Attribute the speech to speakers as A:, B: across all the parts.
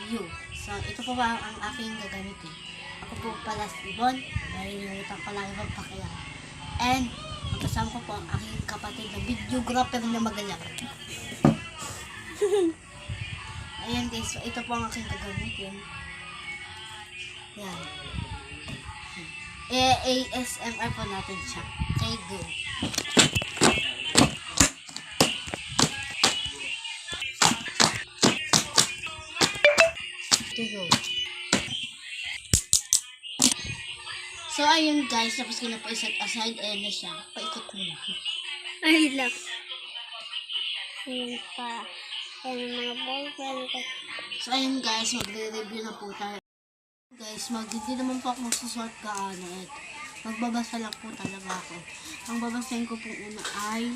A: video. So, ito po ba ang aking gagamitin? Ako po pala si Ibon, nalilimutan ko lang magpakilala. And, magkasama ko po ang aking kapatid na videographer na magalang. Ayan guys, so ito po ang aking gagamitin. Yan. ASMR po natin siya. Okay, go. Go. So, ayun guys, tapos ko na po iset aside. Ayan na siya. Paikot mo na.
B: Ay lang. Ayun pa. Ayun mga ballpen ko.
A: So, ayun guys, magre-review na po tayo. Guys, hindi naman po ako magsusuot gaano. Magbabasa lang po talaga ako. Ang babasahin ko po una ay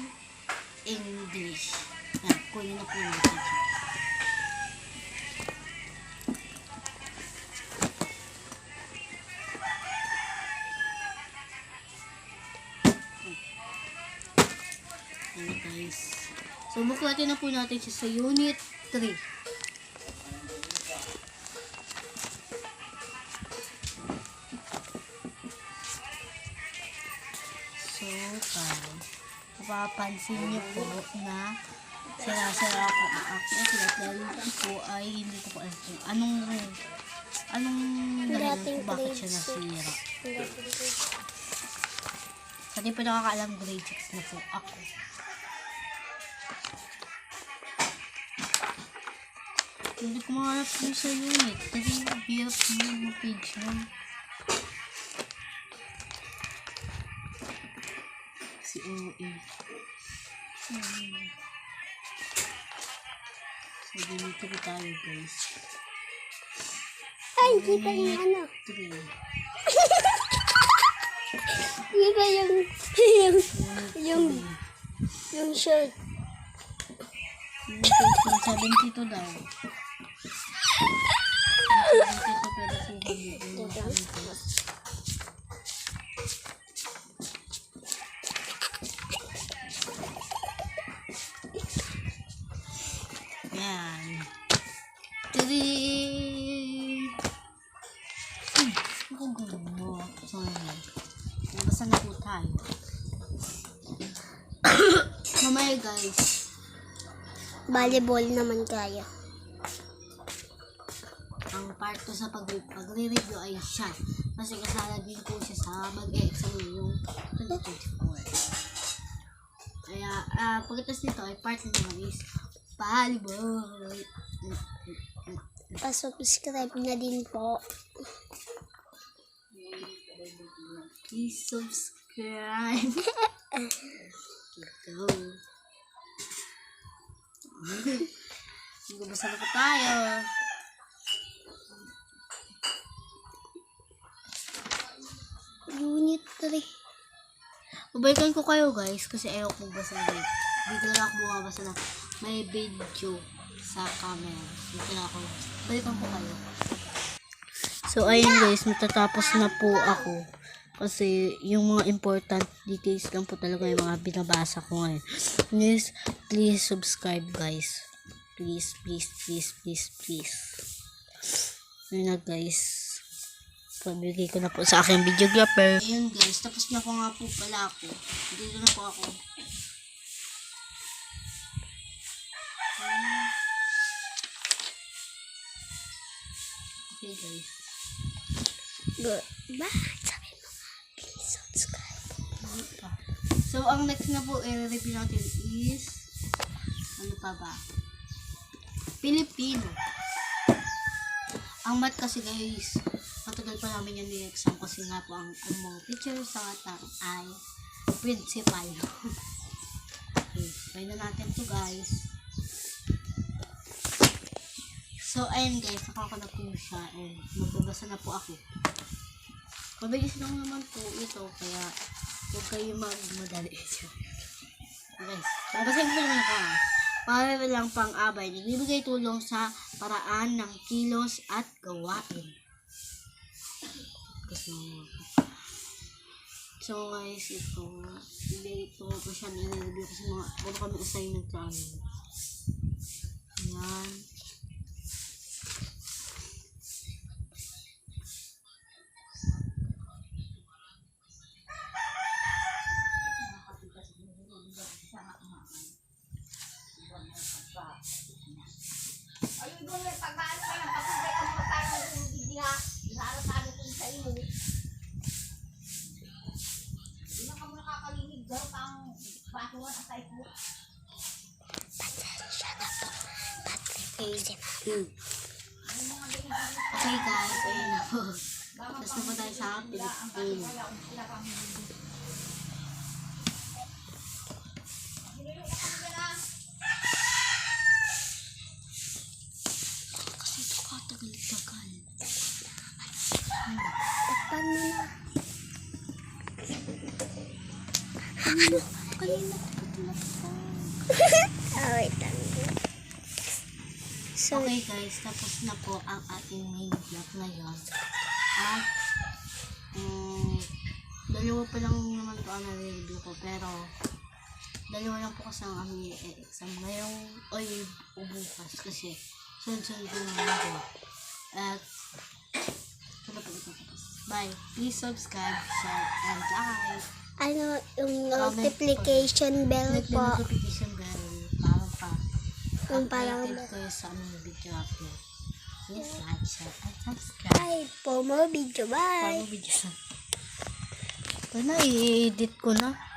A: English. Yan, kunin na po natin siya. Ayan guys. So, buklatin na po natin siya sa Unit 3. So, mapapansin niyo po na sira-sira po ang aking dahil po ay hindi ko po alam kung anong dahilan kung bakit siya nasira. Kasi po nakakaalam grade 6 na po ako. Hindi ko mahanap po sa unit. Kasi hirap mo page mo. Si OA. So, ganito po tayo guys.
B: Ay, kita yung ano.
A: 3.
B: Kita yung shirt.
A: Yung 72 daw. 72 pero susunod. Yan. 3. Ako gulo. So, yan. Nabasa na po tayo. Mamaya guys.
B: Volleyball naman kaya.
A: Ang part 2 sa pagre-review ay siya. Kasi kasala din po siya sa mag-exam yung 2024. Kaya, pagkatapos nito ay part naman is volleyball.
B: Pa-subscribe na din po.
A: Please subscribe. Go. Magbabasa na po tayo.
B: Unit 3.
A: Babalikan ko kayo guys kasi ayaw ko magbasa dito. Dito na ako bumabasa na may video sa camera. Dito na ako. Balikan ko kayo. So ayun guys, matatapos na po ako. Kasi yung mga important details lang po talaga yung mga binabasa ko ngayon. Please subscribe guys. Please. Yun na guys. Pabigay ko na po sa aking videographer. Ayun guys, tapos na po nga po pala ako. Dito na po ako. Okay guys.
B: Good. Sabi mo, please subscribe.
A: So, ang next na po i-review natin is ano pa ba? Pilipino. Ang math kasi guys, matagal pa namin yan ni-exam kasi nga po ang mga teacher sa atang ay principal. Okay, try na natin to guys. So, ayun guys, nakaka na po siya and magbabasa na po ako. Mabilis lang naman po ito, kaya huwag kayo magmadali. Guys, babasahin ko naman ako. Para lang pang-abay, nagbibigay tulong sa paraan ng kilos at gawain. So guys, ito ko siya nire-review kasi mga kami assignment sa amin. Yan. Okay guys, ayun na po. Tapos na po tayo sa Philippines. Kasi ito ka, tagal-tagal.
B: Paano na?
A: Kanina ko tinatawag.
B: Wait lang. So,
A: Okay guys, tapos na po ang ating main vlog ngayon. At dalawa pa lang naman po ang nare-review ko, pero dalawa lang po kasi ang aming exam ngayong o bukas kasi sunod-sunod po naman po. At ito po ito. Bye. Please subscribe, share, and like.
B: ano yung notification bell
A: Click the
B: po?
A: notification bell para pa
B: Yung parang
A: updated kayo sa aming video upload. Please like, share, and subscribe.
B: Bye po, more video. Bye!
A: Paano video sa? Ito na, i-edit ko na.